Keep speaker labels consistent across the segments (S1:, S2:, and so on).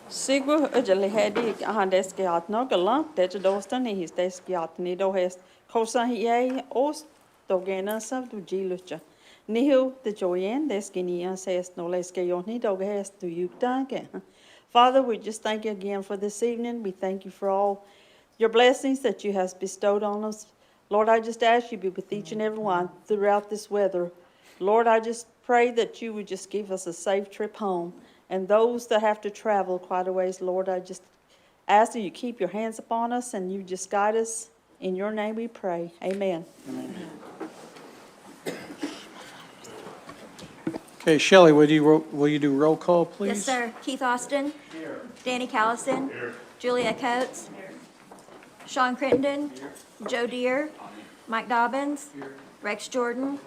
S1: Sigur Ujali Handeskiat Nogala, Dejadostan, his deskiat Nido Hest, Kosa Ye, Ost, Dogenasa, to Gilucha. Nihu, the Joyen, Deskinia says, no less Gayoni Dogest to you, Duncan. Father, we just thank you again for this evening. We thank you for all your blessings that you have bestowed on us. Lord, I just ask you to be with each and every one throughout this weather. Lord, I just pray that you would just give us a safe trip home. And those that have to travel quite a ways, Lord, I just ask that you keep your hands upon us and you just guide us. In your name we pray. Amen.
S2: Amen. Okay, Shelley, will you do roll call, please?
S3: Yes, sir. Keith Austin. Here. Danny Callison. Here. Julia Coates. Here. Sean Crittenden. Here. Joe Deere. Mike Dobbins. Here. Rex Jordan.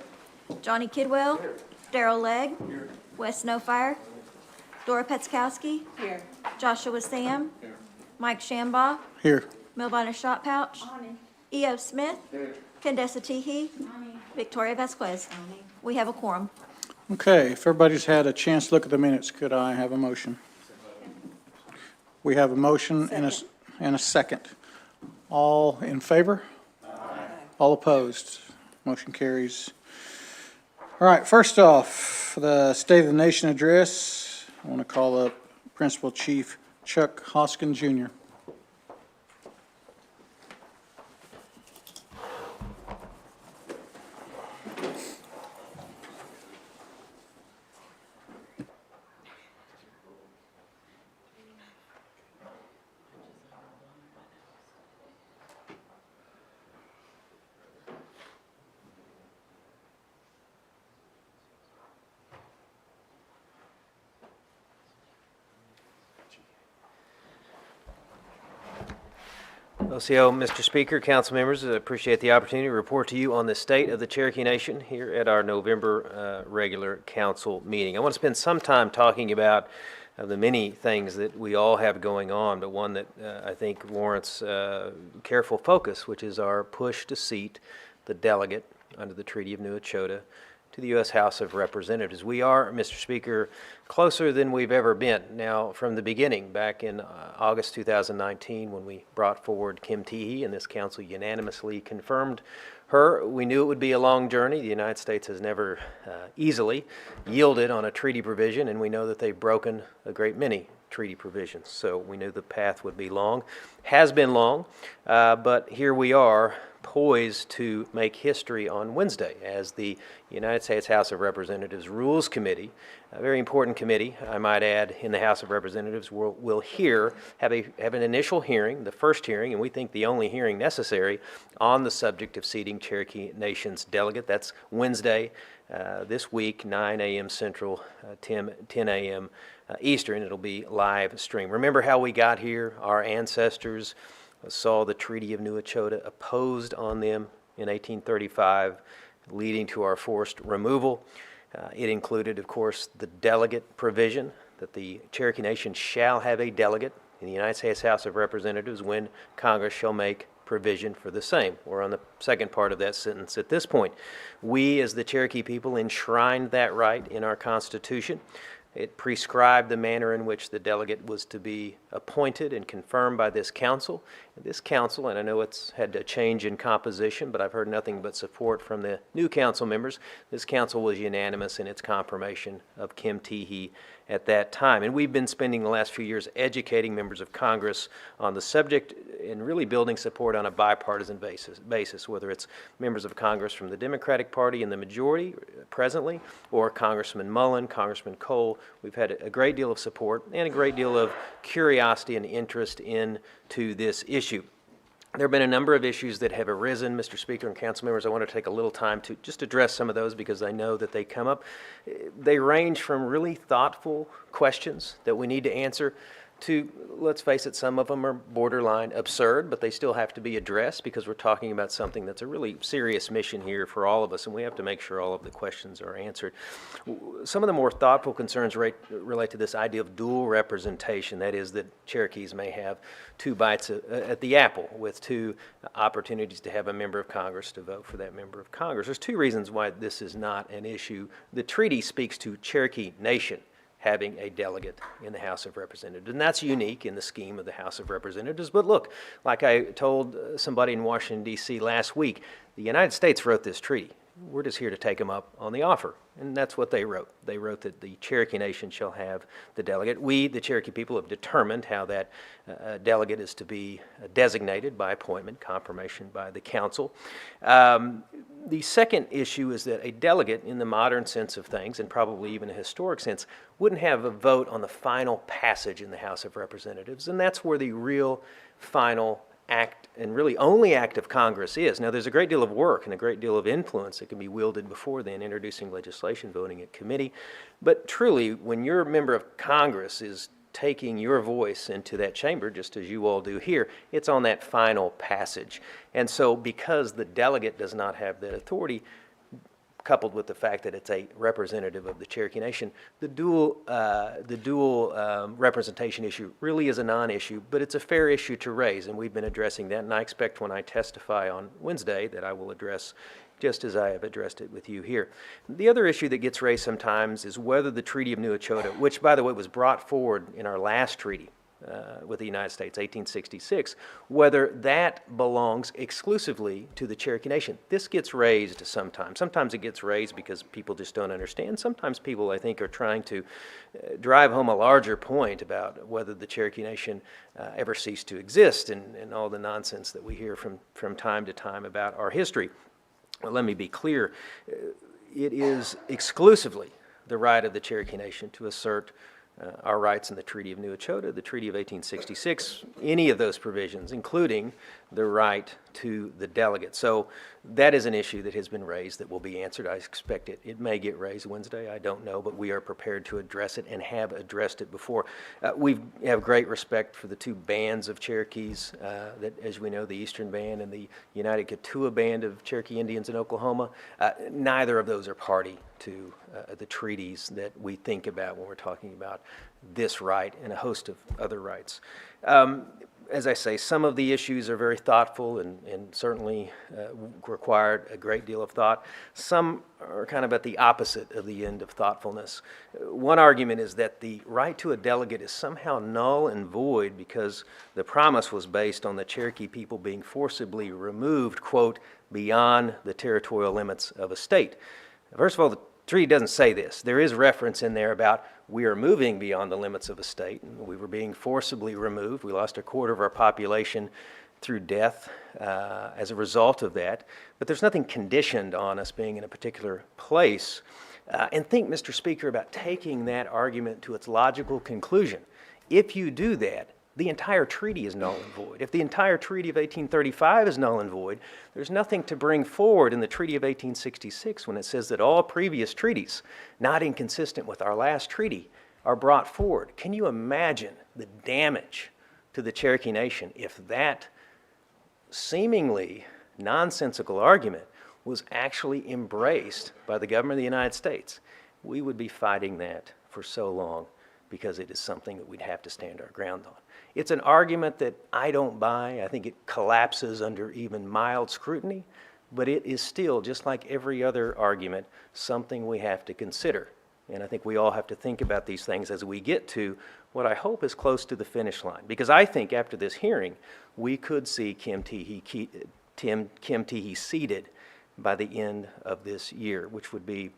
S3: Johnny Kidwell. Here. Darrell Legg. Here. Wes Snowfire. Dora Petskowski. Here. Joshua Sam. Here. Mike Shambaugh.
S2: Here.
S3: Milvina Shotpouch. E.O. Smith. Here. Condessa Teehee. Victoria Vasquez. We have a quorum.
S2: Okay, if everybody's had a chance to look at the minutes, could I have a motion? We have a motion and a second. All in favor? Aye. All opposed? Motion carries. All right, first off, for the State of the Nation address, I want to call up Principal Chief Chuck Hoskin, Jr.
S4: OCO, Mr. Speaker, council members, I appreciate the opportunity to report to you on the state of the Cherokee Nation here at our November regular council meeting. I want to spend some time talking about the many things that we all have going on, but one that I think warrants careful focus, which is our push to seat the delegate under the Treaty of New Echota to the U.S. House of Representatives. We are, Mr. Speaker, closer than we've ever been. Now, from the beginning, back in August 2019, when we brought forward Kim Teehee, and this council unanimously confirmed her, we knew it would be a long journey. The United States has never easily yielded on a treaty provision, and we know that they've broken a great many treaty provisions. So we knew the path would be long. Has been long, but here we are, poised to make history on Wednesday as the United States House of Representatives Rules Committee, a very important committee, I might add, in the House of Representatives, will have an initial hearing, the first hearing, and we think the only hearing necessary on the subject of seating Cherokee Nation's delegate. That's Wednesday this week, 9 a.m. Central, 10 a.m. Eastern. It'll be live stream. Remember how we got here? Our ancestors saw the Treaty of New Echota opposed on them in 1835, leading to our forced removal. It included, of course, the delegate provision that the Cherokee Nation shall have a delegate in the United States House of Representatives when Congress shall make provision for the same. We're on the second part of that sentence at this point. We, as the Cherokee people, enshrined that right in our Constitution. It prescribed the manner in which the delegate was to be appointed and confirmed by this council. This council, and I know it's had a change in composition, but I've heard nothing but support from the new council members. This council was unanimous in its confirmation of Kim Teehee at that time. And we've been spending the last few years educating members of Congress on the subject and really building support on a bipartisan basis, whether it's members of Congress from the Democratic Party in the majority presently, or Congressman Mullen, Congressman Cole. We've had a great deal of support and a great deal of curiosity and interest into this issue. There have been a number of issues that have arisen, Mr. Speaker and council members. I want to take a little time to just address some of those because I know that they come up. They range from really thoughtful questions that we need to answer to, let's face it, some of them are borderline absurd, but they still have to be addressed because we're talking about something that's a really serious mission here for all of us, and we have to make sure all of the questions are answered. Some of the more thoughtful concerns relate to this idea of dual representation, that is, that Cherokees may have two bites at the apple with two opportunities to have a member of Congress to vote for that member of Congress. There's two reasons why this is not an issue. The treaty speaks to Cherokee Nation having a delegate in the House of Representatives. And that's unique in the scheme of the House of Representatives. But look, like I told somebody in Washington, D.C. last week, the United States wrote this treaty. We're just here to take them up on the offer. And that's what they wrote. They wrote that the Cherokee Nation shall have the delegate. We, the Cherokee people, have determined how that delegate is to be designated by appointment, confirmation by the council. The second issue is that a delegate, in the modern sense of things, and probably even a historic sense, wouldn't have a vote on the final passage in the House of Representatives. And that's where the real final act and really only act of Congress is. Now, there's a great deal of work and a great deal of influence that can be wielded before then, introducing legislation, voting at committee. But truly, when your member of Congress is taking your voice into that chamber, just as you all do here, it's on that final passage. And so because the delegate does not have that authority, coupled with the fact that it's a representative of the Cherokee Nation, the dual representation issue really is a non-issue, but it's a fair issue to raise, and we've been addressing that, and I expect when I testify on Wednesday that I will address just as I have addressed it with you here. The other issue that gets raised sometimes is whether the Treaty of New Echota, which, by the way, was brought forward in our last treaty with the United States, 1866, whether that belongs exclusively to the Cherokee Nation. This gets raised sometimes. Sometimes it gets raised because people just don't understand. Sometimes people, I think, are trying to drive home a larger point about whether the Cherokee Nation ever ceased to exist and all the nonsense that we hear from time to time about our history. Well, let me be clear. It is exclusively the right of the Cherokee Nation to assert our rights in the Treaty of New Echota, the Treaty of 1866, any of those provisions, including the right to the delegate. So that is an issue that has been raised that will be answered. I expect it may get raised Wednesday. I don't know, but we are prepared to address it and have addressed it before. We have great respect for the two bands of Cherokees that, as we know, the Eastern Band and the United Keetoowah Band of Cherokee Indians in Oklahoma. Neither of those are party to the treaties that we think about when we're talking about this right and a host of other rights. As I say, some of the issues are very thoughtful and certainly required a great deal of thought. Some are kind of at the opposite of the end of thoughtfulness. One argument is that the right to a delegate is somehow null and void because the promise was based on the Cherokee people being forcibly removed, quote, beyond the territorial limits of a state. First of all, the treaty doesn't say this. There is reference in there about we are moving beyond the limits of a state, and we were being forcibly removed. We lost a quarter of our population through death as a result of that. But there's nothing conditioned on us being in a particular place. And think, Mr. Speaker, about taking that argument to its logical conclusion. If you do that, the entire treaty is null and void. If the entire Treaty of 1835 is null and void, there's nothing to bring forward in the Treaty of 1866 when it says that all previous treaties, not inconsistent with our last treaty, are brought forward. Can you imagine the damage to the Cherokee Nation if that seemingly nonsensical argument was actually embraced by the government of the United States? We would be fighting that for so long because it is something that we'd have to stand our ground on. It's an argument that I don't buy. I think it collapses under even mild scrutiny, but it is still, just like every other argument, something we have to consider. And I think we all have to think about these things as we get to what I hope is close to the finish line. Because I think after this hearing, we could see Kim Teehee seated by the end of this year, which would be,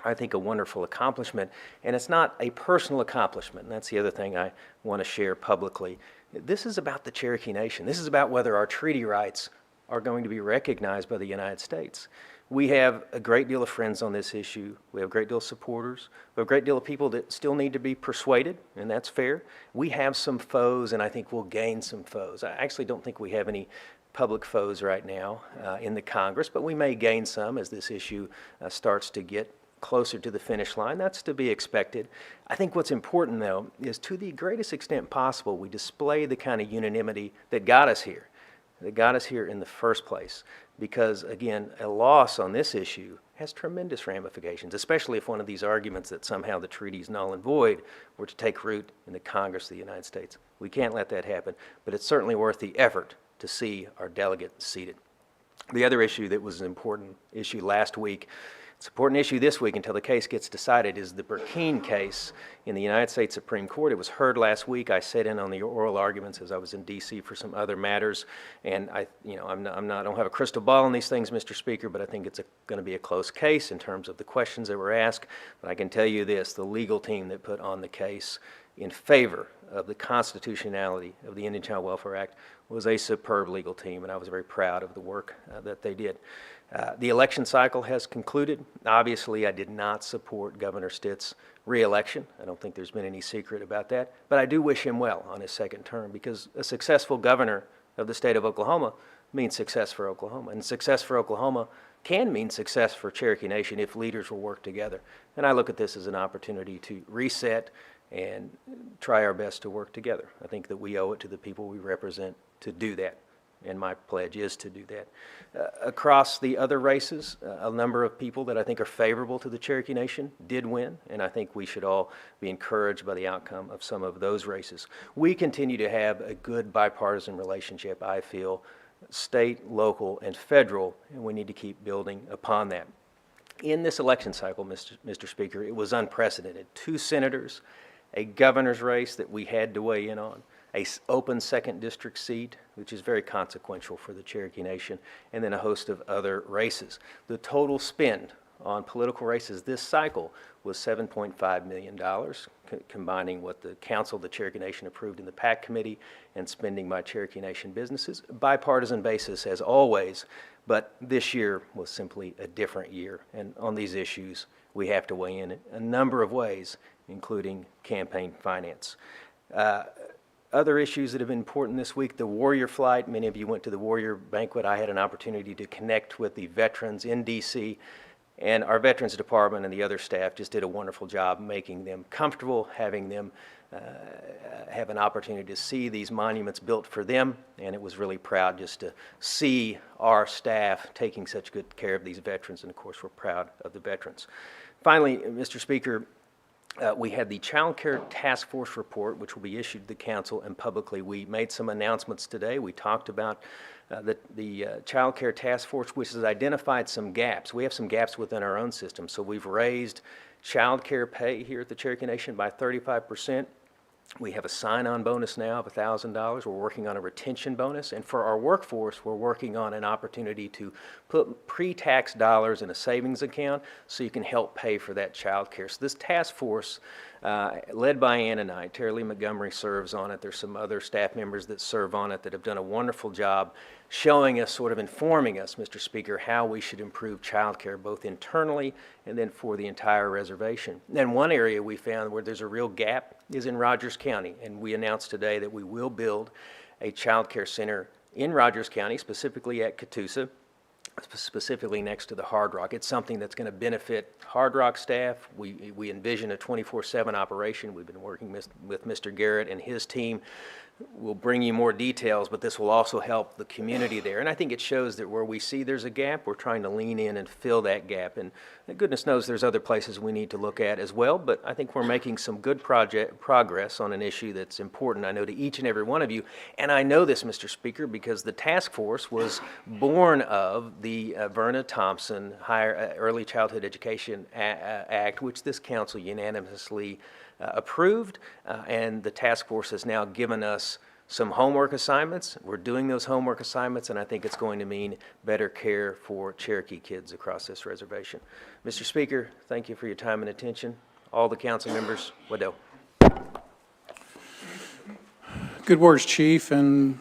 S4: I think, a wonderful accomplishment. And it's not a personal accomplishment. And that's the other thing I want to share publicly. This is about the Cherokee Nation. This is about whether our treaty rights are going to be recognized by the United States. We have a great deal of friends on this issue. We have a great deal of supporters. We have a great deal of people that still need to be persuaded, and that's fair. We have some foes, and I think we'll gain some foes. I actually don't think we have any public foes right now in the Congress, but we may gain some as this issue starts to get closer to the finish line. That's to be expected. I think what's important, though, is to the greatest extent possible, we display the kind of unanimity that got us here in the first place. Because, again, a loss on this issue has tremendous ramifications, especially if one of these arguments that somehow the treaty is null and void were to take root in the Congress of the United States. We can't let that happen, but it's certainly worth the effort to see our delegate seated. The other issue that was an important issue last week It's an important issue this week until the case gets decided is the Burkine case in the United States Supreme Court. It was heard last week. I sat in on the oral arguments as I was in D.C. for some other matters, and I don't have a crystal ball on these things, Mr. Speaker, but I think it's going to be a close case in terms of the questions that were asked. But I can tell you this, the legal team that put on the case in favor of the constitutionality of the Indian Child Welfare Act was a superb legal team, and I was very proud of the work that they did. The election cycle has concluded. Obviously, I did not support Governor Stitt's re-election. I don't think there's been any secret about that, but I do wish him well on his second term because a successful governor of the state of Oklahoma means success for Oklahoma, and success for Oklahoma can mean success for Cherokee Nation if leaders will work together. And I look at this as an opportunity to reset and try our best to work together. I think that we owe it to the people we represent to do that, and my pledge is to do that. Across the other races, a number of people that I think are favorable to the Cherokee Nation did win, and I think we should all be encouraged by the outcome of some of those races. We continue to have a good bipartisan relationship, I feel, state, local, and federal, and we need to keep building upon that. In this election cycle, Mr. Speaker, it was unprecedented. 2 senators, a governor's race that we had to weigh in on, an open second district seat, which is very consequential for the Cherokee Nation, and then a host of other races. The total spend on political races this cycle was $7.5 million, combining what the Council of the Cherokee Nation approved in the PAC Committee and spending by Cherokee Nation businesses. Bipartisan basis as always, but this year was simply a different year. And on these issues, we have to weigh in a number of ways, including campaign finance. Other issues that have been important this week, the Warrior Flight. Many of you went to the Warrior Banquet. I had an opportunity to connect with the veterans in D.C., and our Veterans Department and the other staff just did a wonderful job making them comfortable, having them have an opportunity to see these monuments built for them, and it was really proud just to see our staff taking such good care of these veterans, and of course we're proud of the veterans. Finally, Mr. Speaker, we had the Child Care Task Force report, which will be issued to the council and publicly. We made some announcements today. We talked about the Child Care Task Force, which has identified some gaps. We have some gaps within our own system. So we've raised child care pay here at the Cherokee Nation by 35%. We have a sign-on bonus now of $1,000. We're working on a retention bonus. And for our workforce, we're working on an opportunity to put pre-tax dollars in a savings account so you can help pay for that child care. So this task force, led by Ann and I, Terry Lee Montgomery serves on it. There's some other staff members that serve on it that have done a wonderful job showing us, sort of informing us, Mr. Speaker, how we should improve child care both internally and then for the entire reservation. And one area we found where there's a real gap is in Rogers County, and we announced today that we will build a child care center in Rogers County, specifically at Catoosa, specifically next to the Hard Rock. It's something that's going to benefit Hard Rock staff. We envision a 24/7 operation. We've been working with Mr. Garrett and his team. We'll bring you more details, but this will also help the community there. And I think it shows that where we see there's a gap, we're trying to lean in and fill that gap. And goodness knows there's other places we need to look at as well, but I think we're making some good progress on an issue that's important, I know, to each and every one of you. And I know this, Mr. Speaker, because the task force was born of the Verna Thompson Early Childhood Education Act, which this council unanimously approved, and the task force has now given us some homework assignments. We're doing those homework assignments, and I think it's going to mean better care for Cherokee kids across this reservation. Mr. Speaker, thank you for your time and attention. All the council members, Waddell.
S2: Good words, Chief, and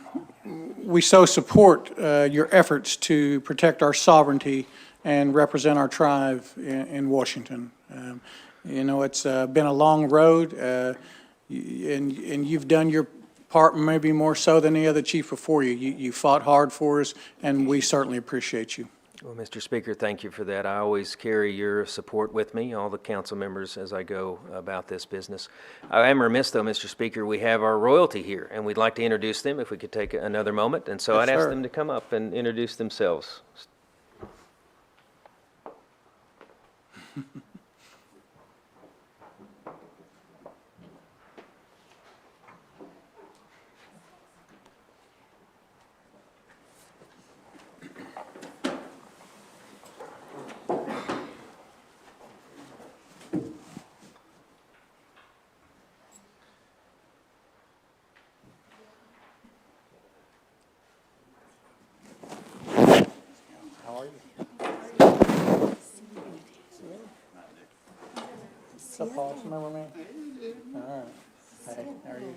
S2: we so support your efforts to protect our sovereignty and represent our tribe in Washington. You know, it's been a long road, and you've done your part maybe more so than any other chief before you. You fought hard for us, and we certainly appreciate you.
S4: Well, Mr. Speaker, thank you for that. I always carry your support with me, all the council members, as I go about this business. I am remiss, though, Mr. Speaker, we have our royalty here, and we'd like to introduce them if we could take another moment. And so
S2: Yes,
S4: I'd ask
S2: sir.
S4: them to come up and introduce themselves.
S2: Paulson, remember me? All right. Hey, how are you?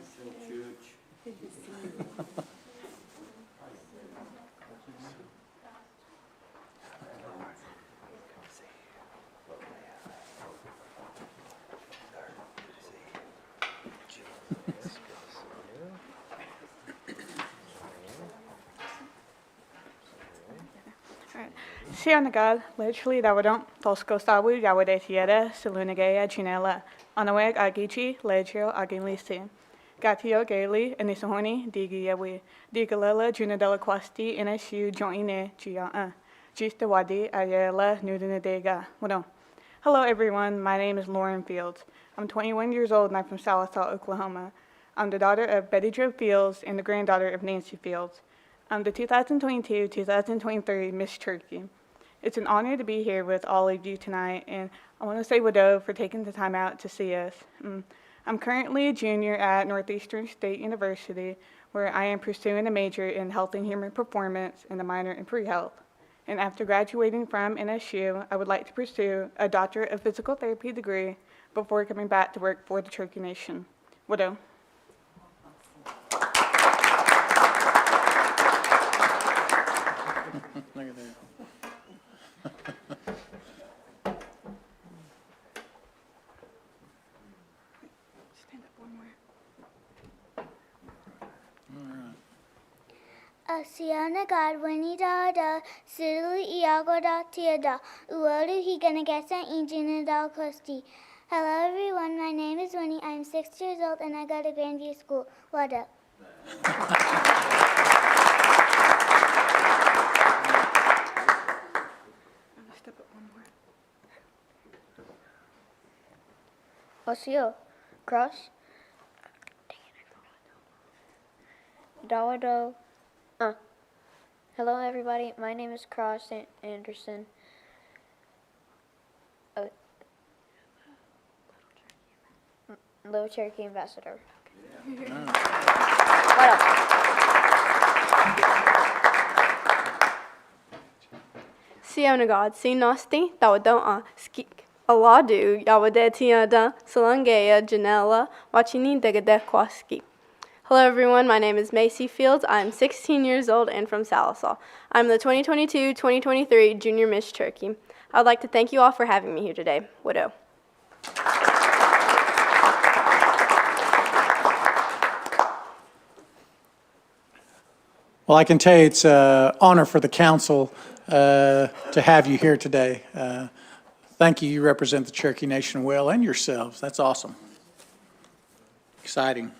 S5: Sianagal, literally Dawadon, Tosco Sabu, Yawade Tieda, Salunagaya, Chinella, Anaweg Agichi, Legio, Aginlisi, Gatio Gaily, Anisahoni, Digiawi, Digalella, Junadella Quasti, NSU, Joine, Gia, Gista Wadi, Ayala, Nudinadega. Well, hello everyone, my name is Lauren Fields. I'm 21 years old and I'm from Sallisaw, Oklahoma. I'm the daughter of Betty Jo Fields and the granddaughter of Nancy Fields. I'm the 2022-2023 Miss Turkey. It's an honor to be here with all of you tonight, and I want to say Widow for taking the time out to see us. I'm currently a junior at Northeastern State University, where I am pursuing a major in health and human performance and a minor in pre-health. And after graduating from NSU, I would like to pursue a doctorate of physical therapy degree before coming back to work for the Cherokee Nation. Widow.
S2: Look at that.
S5: Stand up one more.
S6: Asiana Godwini da Sidley Iago da Tiada, Uodu Higanagasa Injinadal Costi. Hello everyone, my name is Winnie. I'm 6 years old and I go to Grandview School. What up?
S5: Step up one more.
S7: Osio, Cross, Dawado. Hello, everybody. My name is Cross Anderson. Little Cherokee Ambassador. What up?
S8: Sionagad, si nosti, tawadon skik. Aladu, yawadetiada, salangea, janela, wachini degadekwaski. Hello everyone, my name is Macy Fields. I'm 16 years old and from Sallisaw. I'm the 2022-2023 Junior Miss Cherokee. I would like to thank you all for having me here today. Widow.
S2: Well, I can tell you it's an honor for the council to have you here today. Thank you. You represent the Cherokee Nation well and yourselves. That's awesome. Exciting.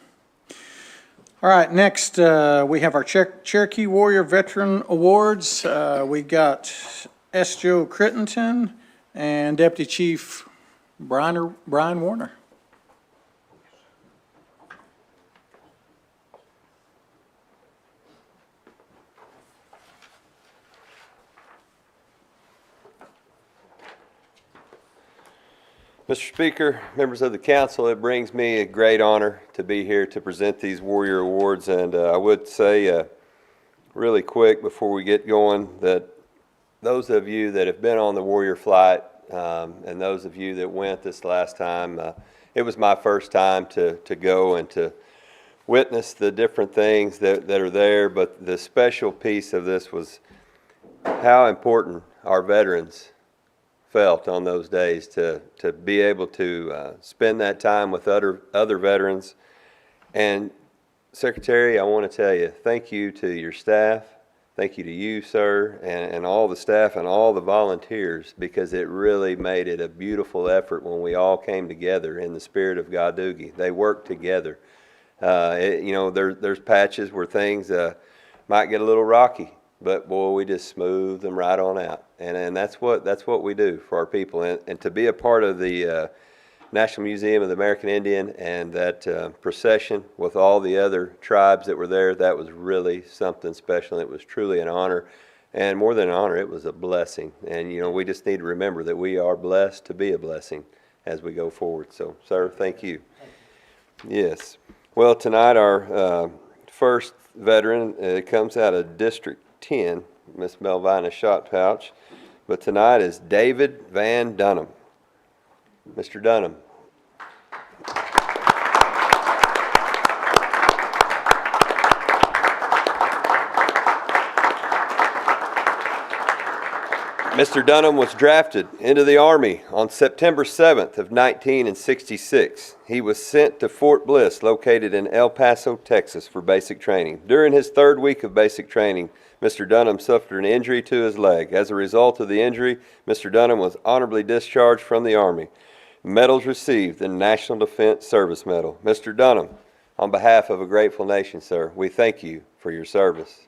S2: All right, next we have our Cherokee Warrior Veteran Awards. We got S. Joe Crittenton and Deputy Chief Brian Warner.
S9: Mr. Speaker, members of the council, it brings me a great honor to be here to present these Warrior Awards. And I would say really quick before we get going that those of you that have been on the Warrior flight and those of you that went this last time, it was my first time to go and to witness the different things that are there. But the special piece of this was how important our veterans felt on those days to be able to spend that time with other veterans. And Secretary, I want to tell you, thank you to your staff, thank you to you, sir, and all the staff and all the volunteers, because it really made it a beautiful effort when we all came together in the spirit of Gadugi. They worked together. There's patches where things might get a little rocky, but boy, we just smooth them right on out, and that's what we do for our people. And to be a part of the National Museum of the American Indian and that procession with all the other tribes that were there, that was really something special. It was truly an honor, and more than an honor, it was a blessing. And we just need to remember that we are blessed to be a blessing as we go forward. So, sir, thank you. Yes. Well, tonight our first veteran comes out of District 10, Miss Melvina Shot Pouch, but tonight is David Van Dunham. Mr. Dunham, Mr. Dunham was drafted into the Army on September 7th of 1966. He was sent to Fort Bliss, located in El Paso, Texas, for basic training. During his third week of basic training, Mr. Dunham suffered an injury to his leg. As a result of the injury, Mr. Dunham was honorably discharged from the Army. Medals received: the National Defense Service Medal. Mr. Dunham, on behalf of a grateful nation, sir, we thank you for your service.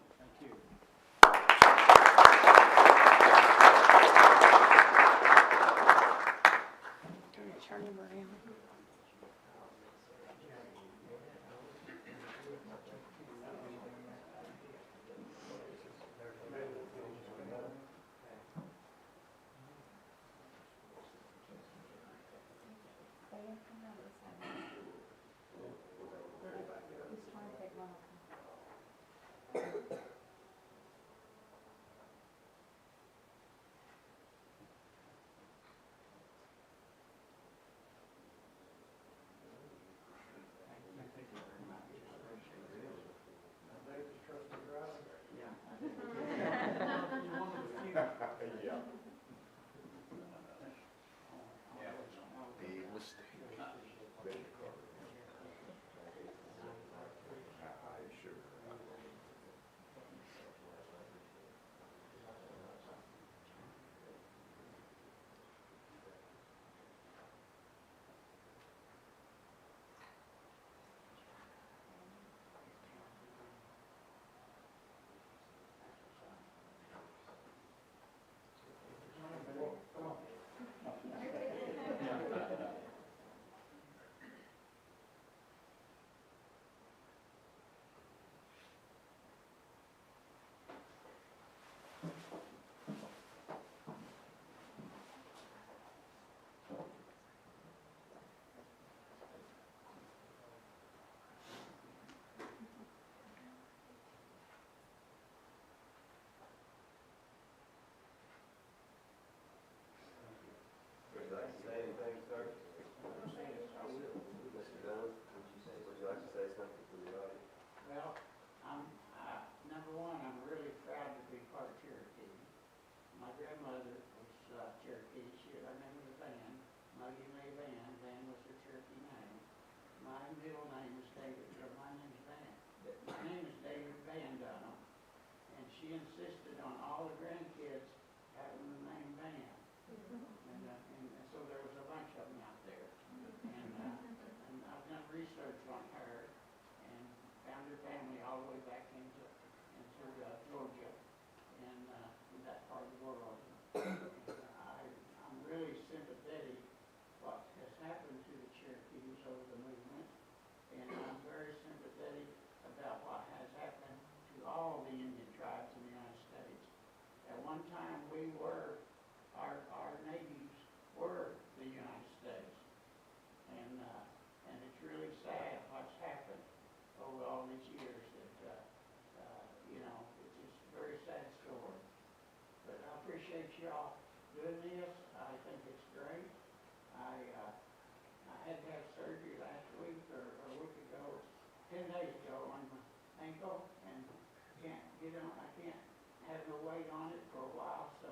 S10: Well, number one, I'm really proud to be part of Cherokee. My grandmother was Cherokee. Her name was Van, Muggy May Van. Van was her Cherokee name. My middle name is David, or my name is Van. My name is David Van Dunham, and she insisted on all the grandkids having the name Van. And so there was a bunch of them out there. And I've done research on her and found her family all the way back into Georgia and that part of the world. I'm really sympathetic what has happened to the Cherokees over the movement, and I'm very sympathetic about what has happened to all the Indian tribes in the United States. At one time, our natives were the United States, and it's really sad what's happened over all these years. That it's just a very sad story. But I appreciate y'all doing this. I think it's great. I had to have surgery last week or a week ago, 10 days ago, on my ankle, and can't get on. I can't have no weight on it for a while. So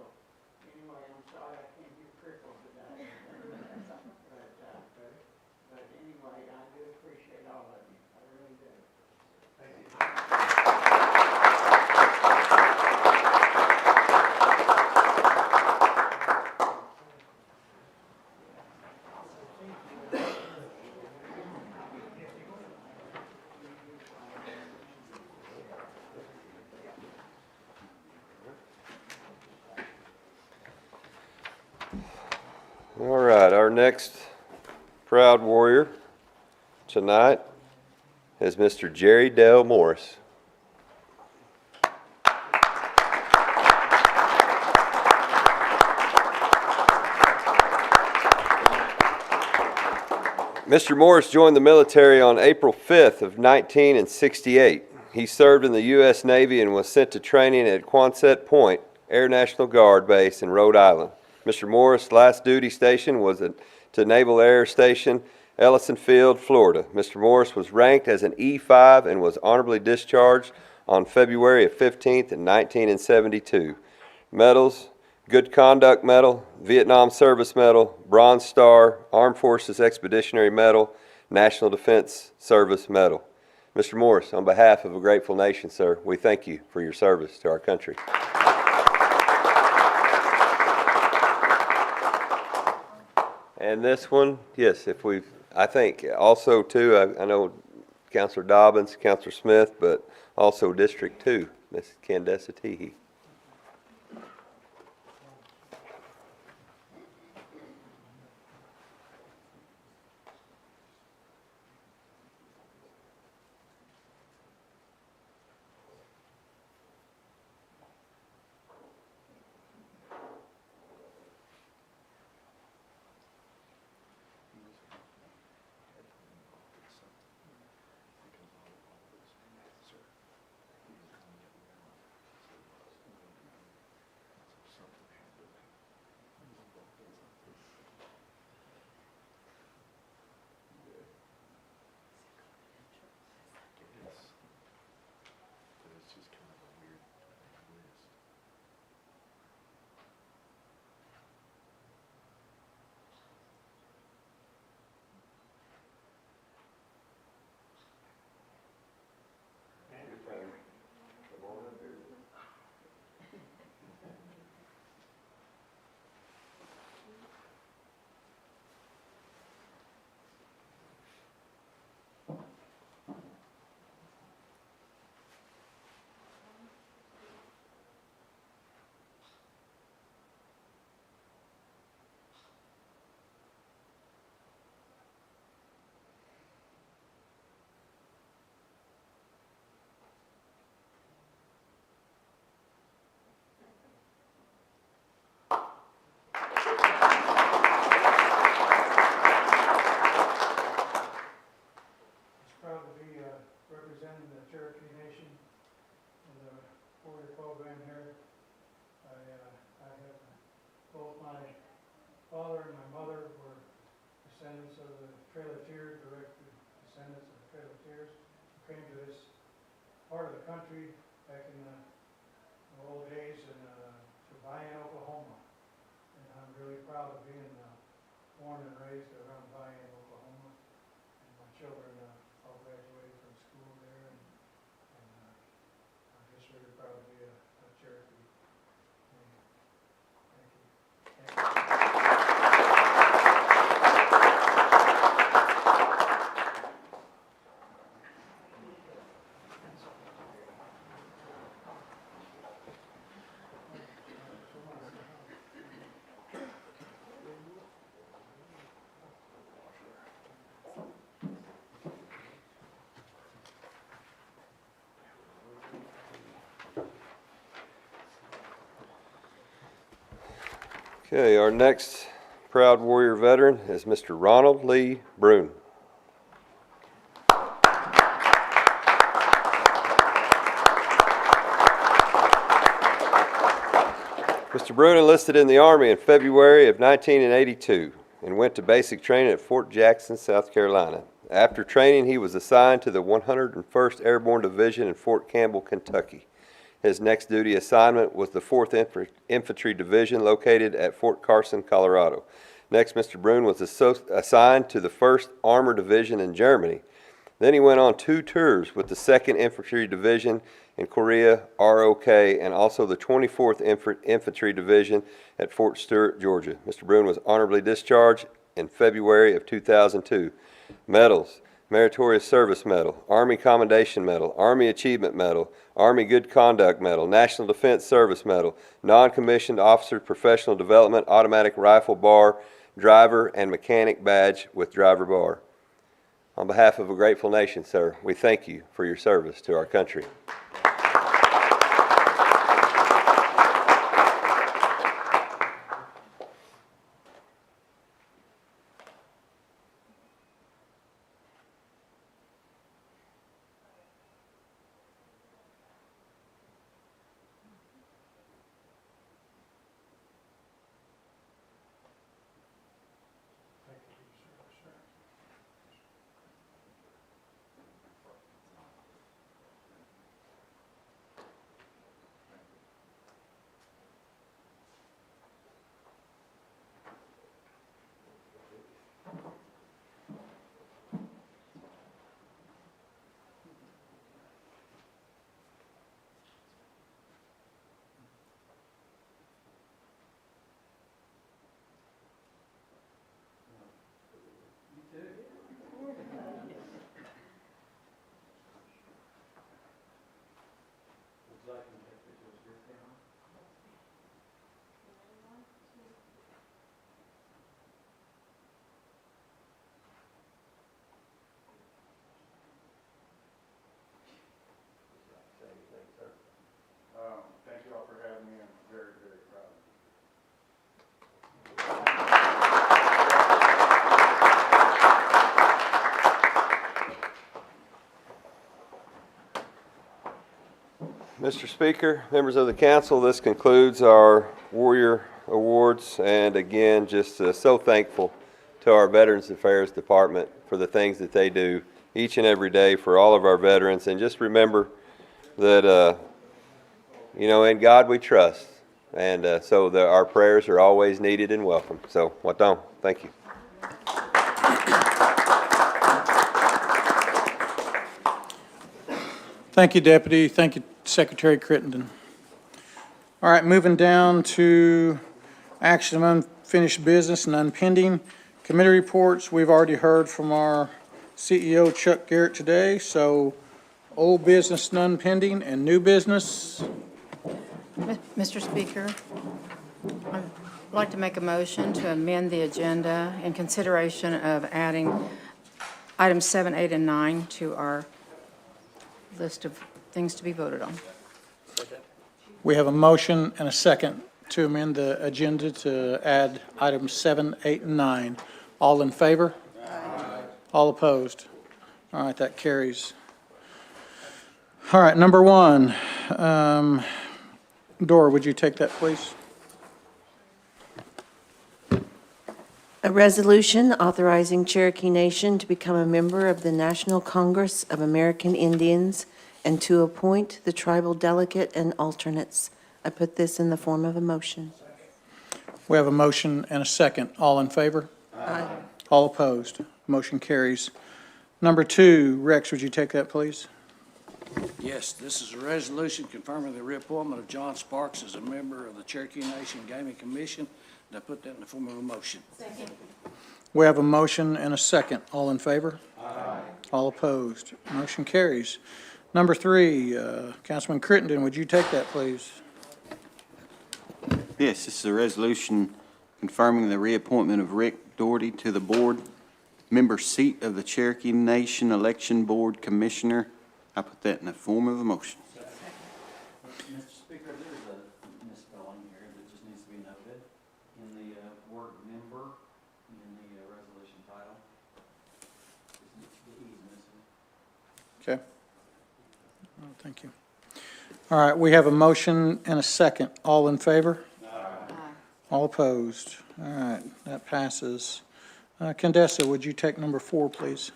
S10: anyway, I'm sorry I can't be crippled today. But anyway, I do appreciate all of you. I really do. Thank you.
S9: All right, our next proud warrior tonight is Mr. Jerry Dale Morris. Mr. Morris joined the military on April 5th of 1968. He served in the U.S. Navy and was sent to training at Quonset Point Air National Guard Base in Rhode Island. Mr. Morris' last duty station was to Naval Air Station, Ellison Field, Florida. Mr. Morris was ranked as an E5 and was honorably discharged on February 15th in 1972. Medals Good Conduct Medal, Vietnam Service Medal, Bronze Star, Armed Forces Expeditionary Medal, National Defense Service Medal. Mr. Morris, on behalf of a grateful nation, sir, we thank you for your service to our country. And this one, yes, I think also too, I know Councilor Dobbins, Councilor Smith, but also District 2, Ms. Candace Teehee.
S2: Proud to be representing the Cherokee Nation in the warrior program here. I have both my father and my mother were descendants of the Trail of Tears, direct descendants of the Trail of Tears, who came to this part of the country back in the old days in Cheyenne, Oklahoma. And I'm really proud of being born and raised around Cheyenne, Oklahoma. And my children all graduated from school there, and I'm just really proud to be a Cherokee. Thank you.
S9: Okay, our next proud warrior veteran is Mr. Ronald Lee Brune. Mr. Brune enlisted in the Army in February of 1982 and went to basic training at Fort Jackson, South Carolina. After training, he was assigned to the 101st Airborne Division in Fort Campbell, Kentucky. His next duty assignment was the 4th Infantry Division located at Fort Carson, Colorado. Next, Mr. Brune was assigned to the 1st Armored Division in Germany. Then he went on 2 tours with the 2nd Infantry Division in Korea, ROK, and also the 24th Infantry Division at Fort Stewart, Georgia. Mr. Brune was honorably discharged in February of 2002. Medals: Meritorious Service Medal, Army Commendation Medal, Army Achievement Medal, Army Good Conduct Medal, National Defense Service Medal, Non-Commissioned Officer Professional Development Automatic Rifle Bar, Driver and Mechanic Badge with Driver Bar. On behalf of a grateful nation, sir, we thank you for your service to our country. Mr. Speaker, members of the council, this concludes our Warrior Awards. And again, just so thankful to our Veterans Affairs Department for the things that they do each and every day for all of our veterans. And just remember that, in God we trust. And our prayers are always needed and welcome. So, Watong, thank you.
S2: Thank you, Deputy. Thank you, Secretary Crittenden. All right, moving down to action of unfinished business and unpending. Committee reports, we've already heard from our CEO, Chuck Garrett, today. So old business, none pending, and new business.
S11: Mr. Speaker, I'd like to make a motion to amend the agenda in consideration of adding items 7, 8, and 9 to our list of things to be voted on.
S2: We have a motion and a second to amend the agenda to add items 7, 8, and 9. All in favor? Aye. All opposed? All right, that carries. All right, number 1. Dora, would you take that, please?
S12: A resolution authorizing Cherokee Nation to become a member of the National Congress of American Indians and to appoint the tribal delegate and alternates. I put this in the form of a motion.
S2: We have a motion and a second. All in favor? Aye. All opposed? Motion carries. Number 2, Rex, would you take that, please?
S10: Yes, this is a resolution confirming the reappointment of John Sparks as a member of the Cherokee Nation Gaming Commission, and I put that in the form of a motion.
S11: Second.
S2: We have a motion and a second. All in favor? Aye. All opposed? Motion carries. Number 3, Councilman Crittenden, would you take that, please?
S13: Yes, this is a resolution confirming the reappointment of Rick Doherty to the board, member seat of the Cherokee Nation Election Board Commissioner. I put that in the form of a motion.
S10: Mr. Speaker, there's a misspelling here that just needs to be noted in the word member in the resolution title. The E is missing.
S2: Okay. Oh, thank you. All right, we have a motion and a second. All in favor? Aye. All opposed? All right, that passes. Condessa, would you take number 4, please?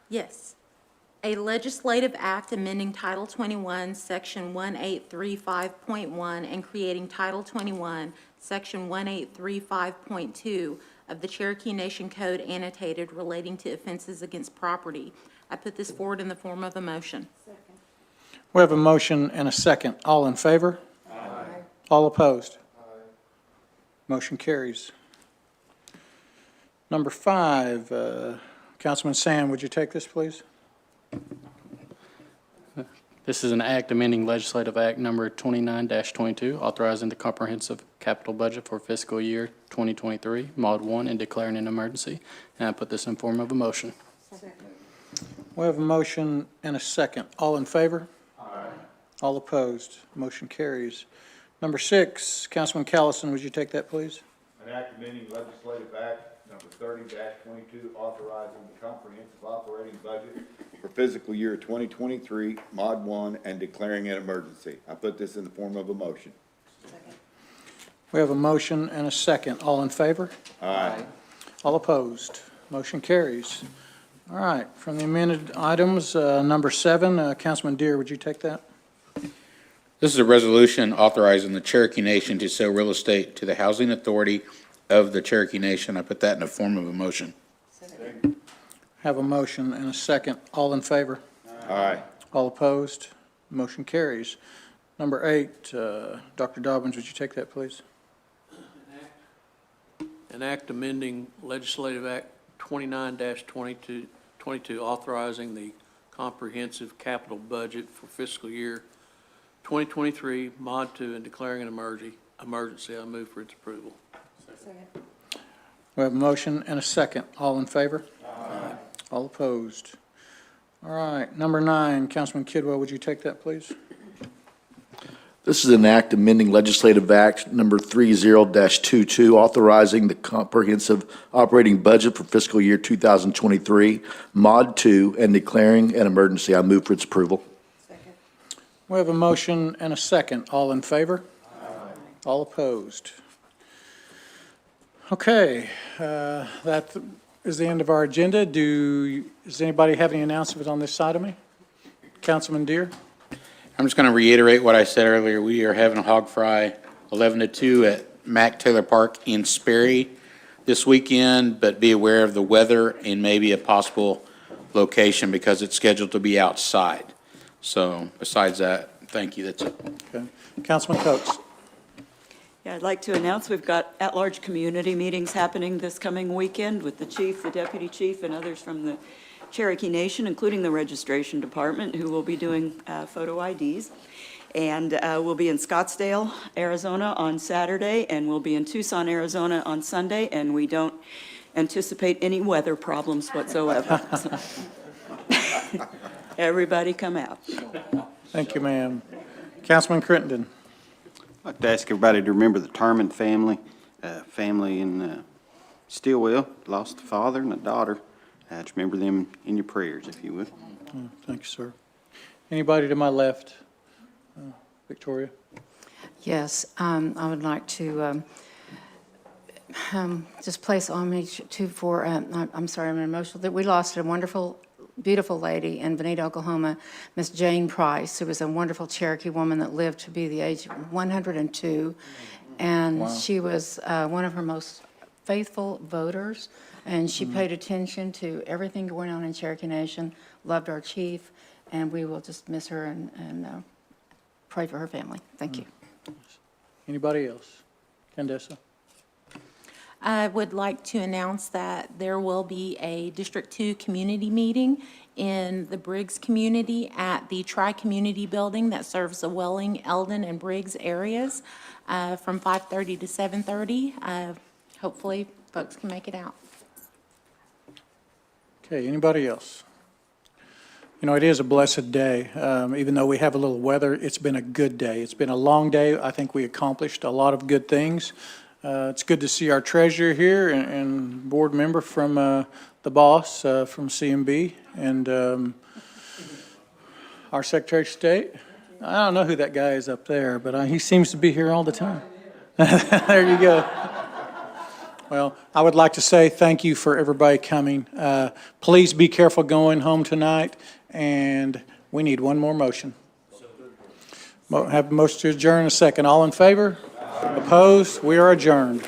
S14: Yes. A legislative act amending Title 21, Section 1835.1, and creating Title 21, Section 1835.2 of the Cherokee Nation Code annotated relating to offenses against property. I put this forward in the form of a motion.
S12: Second.
S2: We have a motion and a second. All in favor? Aye. All opposed? Aye. Motion carries. Number 5, Councilman Sam, would you take this, please?
S15: This is an act amending Legislative Act Number 29-22, authorizing the comprehensive capital budget for fiscal year 2023, Mod 1, and declaring an emergency. And I put this in form of a motion.
S12: Second.
S2: We have a motion and a second. All in favor? Aye. All opposed? Motion carries. Number 6, Councilman Callison, would you take that, please?
S16: An act amending Legislative Act Number 30-22, authorizing the comprehensive operating budget for fiscal year 2023, Mod 1, and declaring an emergency. I put this in the form of a motion.
S12: Second.
S2: We have a motion and a second. All in favor?
S16: Aye.
S2: All opposed? Motion carries. All right, from the amended items, number 7, Councilman Deere, would you take that?
S17: This is a resolution authorizing the Cherokee Nation to sell real estate to the Housing Authority of the Cherokee Nation. I put that in the form of a motion.
S12: Second.
S2: Have a motion and a second. All in favor?
S16: Aye.
S2: All opposed? Motion carries. Number 8, Dr. Dobbins, would you take that, please?
S18: An act amending Legislative Act 29-22, authorizing the comprehensive capital budget for fiscal year 2023, Mod 2, and declaring an emergency. I move for its approval.
S12: Second.
S2: We have a motion and a second. All in favor? Aye. All opposed? All right, number 9, Councilman Kidwell, would you take that, please?
S19: This is an act amending Legislative Act Number 30-22, authorizing the comprehensive operating budget for fiscal year 2023, Mod 2, and declaring an emergency. I move for its approval.
S12: Second.
S2: We have a motion and a second. All in favor? All opposed? Okay, that is the end of our agenda. Does anybody have any announcements on this side of me? Councilman Deere?
S17: I'm just going to reiterate what I said earlier. We are having a hog fry 11 to 2 at Mack Taylor Park in Sperry this weekend, but be aware of the weather and maybe a possible location because it's scheduled to be outside. So besides that, thank you. That's it.
S2: Okay. Councilman Coates?
S20: Yeah, I'd like to announce we've got at-large community meetings happening this coming weekend with the chief, the deputy chief, and others from the Cherokee Nation, including the registration department, who will be doing photo IDs. And we'll be in Scottsdale, Arizona on Saturday, and we'll be in Tucson, Arizona on Sunday, and we don't anticipate any weather problems whatsoever. So, everybody come out.
S2: Thank you, ma'am. Councilman Crittenden?
S13: I'd like to ask everybody to remember the Terman family, family in Stillwell, lost a father and a daughter. Just remember them in your prayers, if you would.
S2: Thank you, sir. Anybody to my left? Victoria?
S11: Yes, I would like to just place homage for, I'm sorry, I'm emotional, that we lost a wonderful, beautiful lady in Bonita, Oklahoma, Miss Jane Price, who was a wonderful Cherokee woman that lived to be the age of 102. And
S2: Wow.
S11: she was one of her most faithful voters, and she paid attention to everything going on in Cherokee Nation, loved our chief, and we will just miss her and pray for her family. Thank you.
S2: Anybody else? Candace?
S14: I would like to announce that there will be a District 2 community meeting in the Briggs community at the Tri-Community Building that serves the Welling, Eldon, and Briggs areas from 5:30 to 7:30. Hopefully, folks can make it out.
S2: Okay, anybody else? You know, it is a blessed day. Even though we have a little weather, it's been a good day. It's been a long day. I think we accomplished a lot of good things. It's good to see our treasurer here and board member from the boss from CMB and our Secretary of State. I don't know who that guy is up there, but he seems to be here all the time. There you go. Well, I would like to say thank you for everybody coming. Please be careful going home tonight, and we need one more motion. Have a motion to adjourn in a second. All in favor? Opposed? We are adjourned.